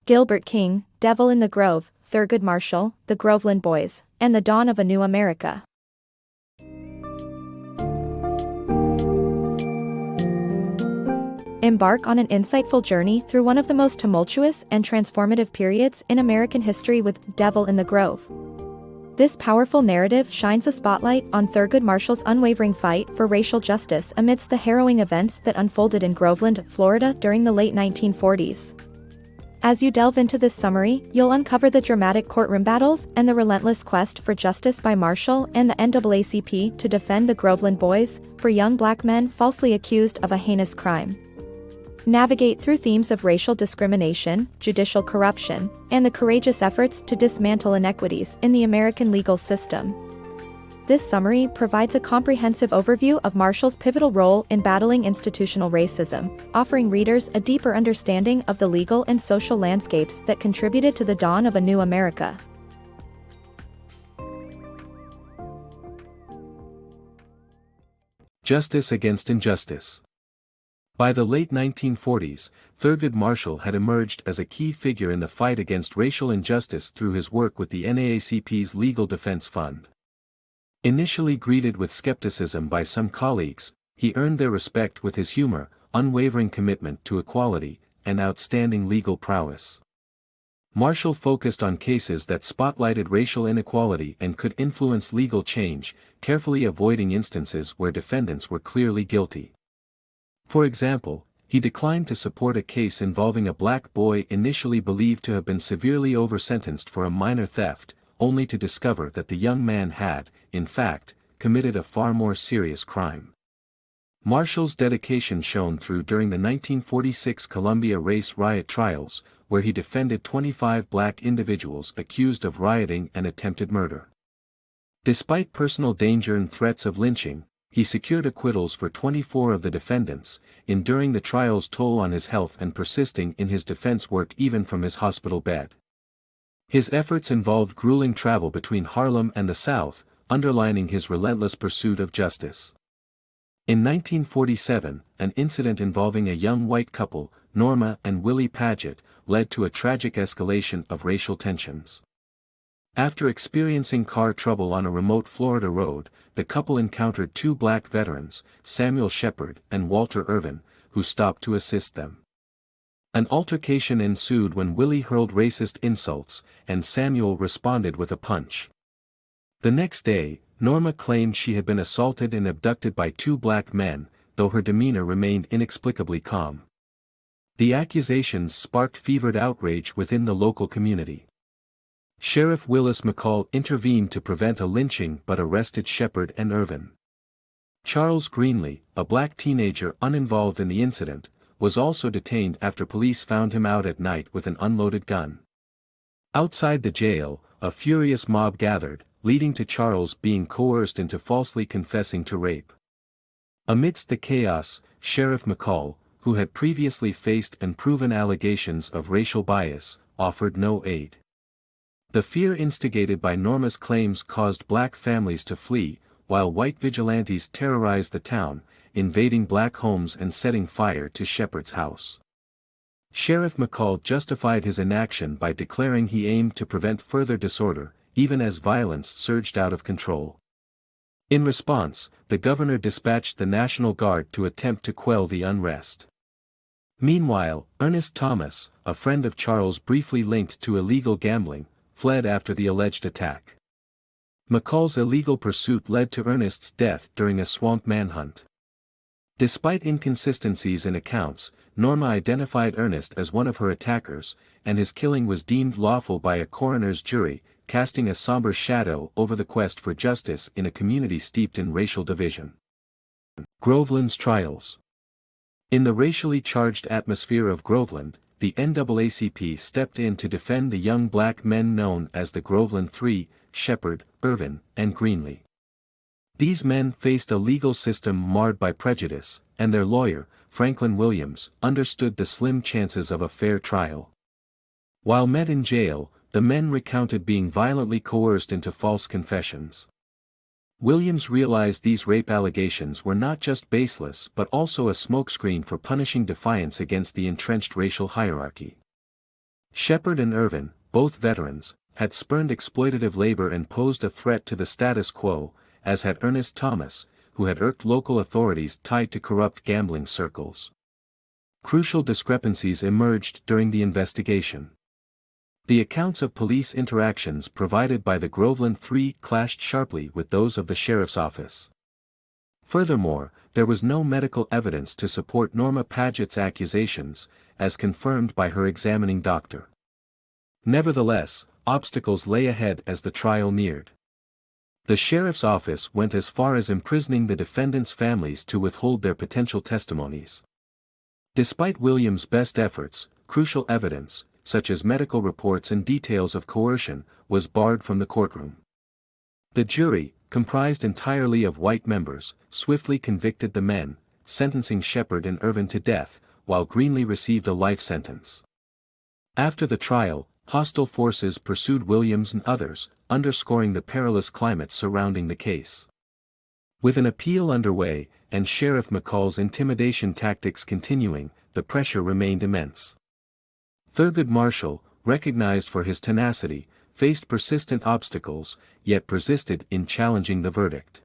Gilbert King, Devil in the Grove, Thurgood Marshall, The Groveland Boys, and The Dawn of a New America. Embark on an insightful journey through one of the most tumultuous and transformative periods in American history with Devil in the Grove. This powerful narrative shines a spotlight on Thurgood Marshall's unwavering fight for racial justice amidst the harrowing events that unfolded in Groveland, Florida during the late 1940s. As you delve into this summary, you'll uncover the dramatic courtroom battles and the relentless quest for justice by Marshall and the NAACP to defend the Groveland Boys, for young black men falsely accused of a heinous crime. Navigate through themes of racial discrimination, judicial corruption, and the courageous efforts to dismantle inequities in the American legal system. This summary provides a comprehensive overview of Marshall's pivotal role in battling institutional racism, offering readers a deeper understanding of the legal and social landscapes that contributed to the dawn of a new America. Justice against injustice. By the late 1940s, Thurgood Marshall had emerged as a key figure in the fight against racial injustice through his work with the NAACP's Legal Defense Fund. Initially greeted with skepticism by some colleagues, he earned their respect with his humor, unwavering commitment to equality, and outstanding legal prowess. Marshall focused on cases that spotlighted racial inequality and could influence legal change, carefully avoiding instances where defendants were clearly guilty. For example, he declined to support a case involving a black boy initially believed to have been severely over-sentenced for a minor theft, only to discover that the young man had, in fact, committed a far more serious crime. Marshall's dedication shone through during the 1946 Columbia race riot trials, where he defended 25 black individuals accused of rioting and attempted murder. Despite personal danger and threats of lynching, he secured acquittals for 24 of the defendants, enduring the trial's toll on his health and persisting in his defense work even from his hospital bed. His efforts involved grueling travel between Harlem and the South, underlining his relentless pursuit of justice. In 1947, an incident involving a young white couple, Norma and Willie Paget, led to a tragic escalation of racial tensions. After experiencing car trouble on a remote Florida road, the couple encountered two black veterans, Samuel Shepard and Walter Irvin, who stopped to assist them. An altercation ensued when Willie hurled racist insults, and Samuel responded with a punch. The next day, Norma claimed she had been assaulted and abducted by two black men, though her demeanor remained inexplicably calm. The accusations sparked fevered outrage within the local community. Sheriff Willis McCall intervened to prevent a lynching but arrested Shepard and Irvin. Charles Greenlee, a black teenager uninvolved in the incident, was also detained after police found him out at night with an unloaded gun. Outside the jail, a furious mob gathered, leading to Charles being coerced into falsely confessing to rape. Amidst the chaos, Sheriff McCall, who had previously faced and proven allegations of racial bias, offered no aid. The fear instigated by Norma's claims caused black families to flee, while white vigilantes terrorized the town, invading black homes and setting fire to Shepard's house. Sheriff McCall justified his inaction by declaring he aimed to prevent further disorder, even as violence surged out of control. In response, the governor dispatched the National Guard to attempt to quell the unrest. Meanwhile, Ernest Thomas, a friend of Charles briefly linked to illegal gambling, fled after the alleged attack. McCall's illegal pursuit led to Ernest's death during a swamp manhunt. Despite inconsistencies in accounts, Norma identified Ernest as one of her attackers, and his killing was deemed lawful by a coroner's jury, casting a somber shadow over the quest for justice in a community steeped in racial division. Groveland's trials. In the racially charged atmosphere of Groveland, the NAACP stepped in to defend the young black men known as the Groveland Three: Shepard, Irvin, and Greenlee. These men faced a legal system marred by prejudice, and their lawyer, Franklin Williams, understood the slim chances of a fair trial. While met in jail, the men recounted being violently coerced into false confessions. Williams realized these rape allegations were not just baseless but also a smokescreen for punishing defiance against the entrenched racial hierarchy. Shepard and Irvin, both veterans, had spurned exploitative labor and posed a threat to the status quo, as had Ernest Thomas, who had irked local authorities tied to corrupt gambling circles. Crucial discrepancies emerged during the investigation. The accounts of police interactions provided by the Groveland Three clashed sharply with those of the sheriff's office. Furthermore, there was no medical evidence to support Norma Paget's accusations, as confirmed by her examining doctor. Nevertheless, obstacles lay ahead as the trial neared. The sheriff's office went as far as imprisoning the defendants' families to withhold their potential testimonies. Despite Williams' best efforts, crucial evidence, such as medical reports and details of coercion, was barred from the courtroom. The jury, comprised entirely of white members, swiftly convicted the men, sentencing Shepard and Irvin to death, while Greenlee received a life sentence. After the trial, hostile forces pursued Williams and others, underscoring the perilous climate surrounding the case. With an appeal underway, and Sheriff McCall's intimidation tactics continuing, the pressure remained immense. Thurgood Marshall, recognized for his tenacity, faced persistent obstacles, yet persisted in challenging the verdict.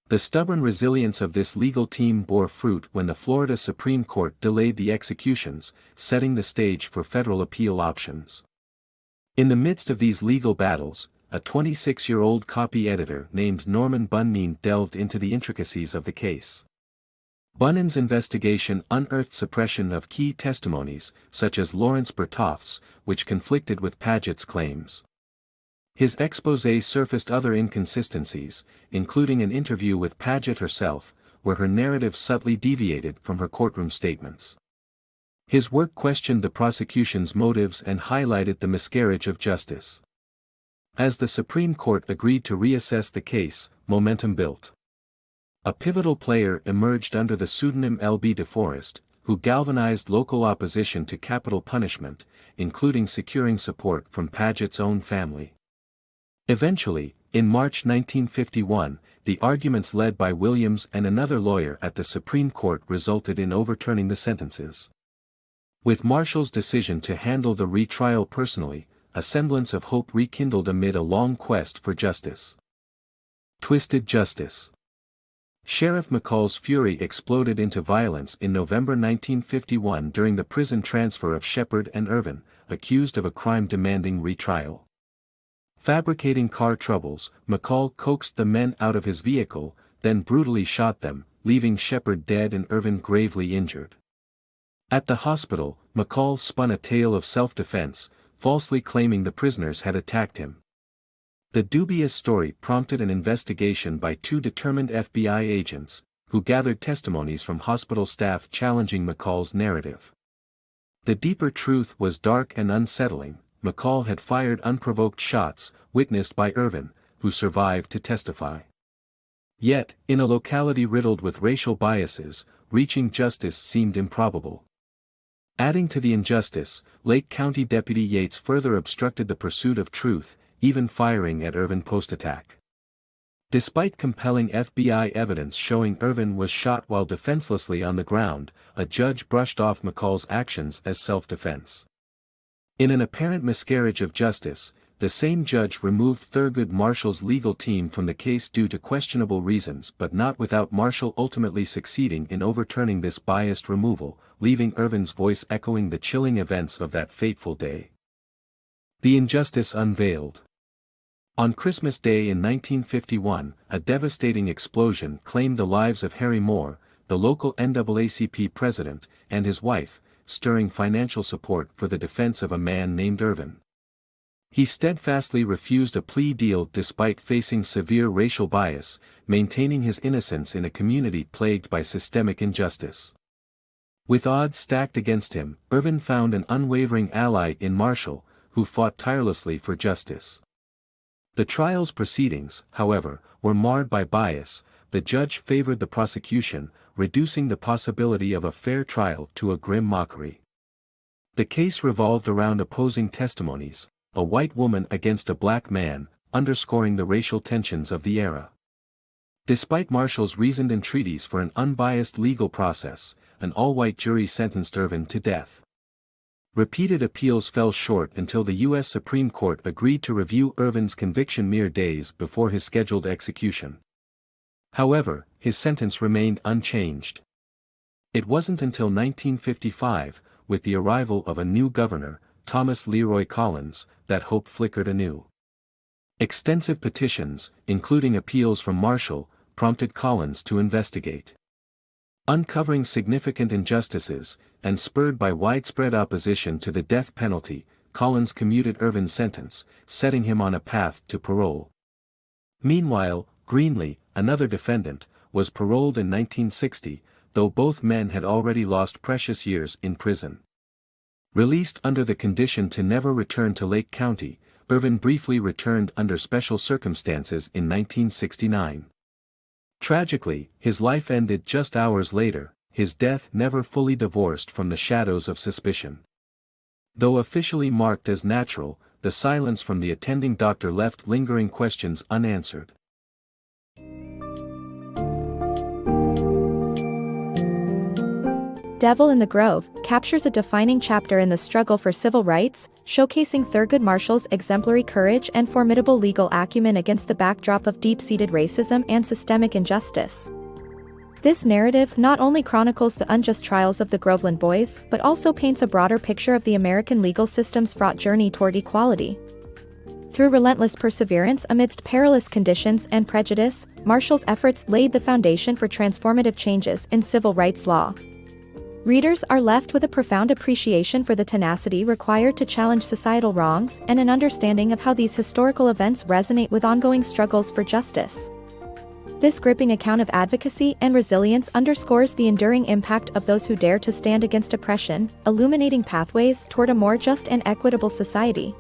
The stubborn resilience of this legal team bore fruit when the Florida Supreme Court delayed the executions, setting the stage for federal appeal options. In the midst of these legal battles, a 26-year-old copy editor named Norman Bunyan delved into the intricacies of the case. Bunyan's investigation unearthed suppression of key testimonies, such as Lawrence Bertoff's, which conflicted with Paget's claims. His exposé surfaced other inconsistencies, including an interview with Paget herself, where her narrative subtly deviated from her courtroom statements. His work questioned the prosecution's motives and highlighted the miscarriage of justice. As the Supreme Court agreed to reassess the case, momentum built. A pivotal player emerged under the pseudonym L.B. DeForest, who galvanized local opposition to capital punishment, including securing support from Paget's own family. Eventually, in March 1951, the arguments led by Williams and another lawyer at the Supreme Court resulted in overturning the sentences. With Marshall's decision to handle the retrial personally, a semblance of hope rekindled amid a long quest for justice. Twisted justice. Sheriff McCall's fury exploded into violence in November 1951 during the prison transfer of Shepard and Irvin, accused of a crime demanding retrial. Fabricating car troubles, McCall coaxed the men out of his vehicle, then brutally shot them, leaving Shepard dead and Irvin gravely injured. At the hospital, McCall spun a tale of self-defense, falsely claiming the prisoners had attacked him. The dubious story prompted an investigation by two determined FBI agents, who gathered testimonies from hospital staff challenging McCall's narrative. The deeper truth was dark and unsettling. McCall had fired unprovoked shots, witnessed by Irvin, who survived to testify. Yet, in a locality riddled with racial biases, reaching justice seemed improbable. Adding to the injustice, Lake County Deputy Yates further obstructed the pursuit of truth, even firing at Irvin post-attack. Despite compelling FBI evidence showing Irvin was shot while defenselessly on the ground, a judge brushed off McCall's actions as self-defense. In an apparent miscarriage of justice, the same judge removed Thurgood Marshall's legal team from the case due to questionable reasons, but not without Marshall ultimately succeeding in overturning this biased removal, leaving Irvin's voice echoing the chilling events of that fateful day. The Injustice Unveiled. On Christmas Day in 1951, a devastating explosion claimed the lives of Harry Moore, the local NAACP president, and his wife, stirring financial support for the defense of a man named Irvin. He steadfastly refused a plea deal despite facing severe racial bias, maintaining his innocence in a community plagued by systemic injustice. With odds stacked against him, Irvin found an unwavering ally in Marshall, who fought tirelessly for justice. The trial's proceedings, however, were marred by bias. The judge favored the prosecution, reducing the possibility of a fair trial to a grim mockery. The case revolved around opposing testimonies, a white woman against a black man, underscoring the racial tensions of the era. Despite Marshall's reasoned entreaties for an unbiased legal process, an all-white jury sentenced Irvin to death. Repeated appeals fell short until the U.S. Supreme Court agreed to review Irvin's conviction mere days before his scheduled execution. However, his sentence remained unchanged. It wasn't until 1955, with the arrival of a new governor, Thomas Leroy Collins, that hope flickered anew. Extensive petitions, including appeals from Marshall, prompted Collins to investigate. Uncovering significant injustices, and spurred by widespread opposition to the death penalty, Collins commuted Irvin's sentence, setting him on a path to parole. Meanwhile, Greenlee, another defendant, was paroled in 1960, though both men had already lost precious years in prison. Released under the condition to never return to Lake County, Irvin briefly returned under special circumstances in 1969. Tragically, his life ended just hours later, his death never fully divorced from the shadows of suspicion. Though officially marked as natural, the silence from the attending doctor left lingering questions unanswered. Devil in the Grove captures a defining chapter in the struggle for civil rights, showcasing Thurgood Marshall's exemplary courage and formidable legal acumen against the backdrop of deep-seated racism and systemic injustice. This narrative not only chronicles the unjust trials of the Groveland boys, but also paints a broader picture of the American legal system's fraught journey toward equality. Through relentless perseverance amidst perilous conditions and prejudice, Marshall's efforts laid the foundation for transformative changes in civil rights law. Readers are left with a profound appreciation for the tenacity required to challenge societal wrongs and an understanding of how these historical events resonate with ongoing struggles for justice. This gripping account of advocacy and resilience underscores the enduring impact of those who dare to stand against oppression, illuminating pathways toward a more just and equitable society.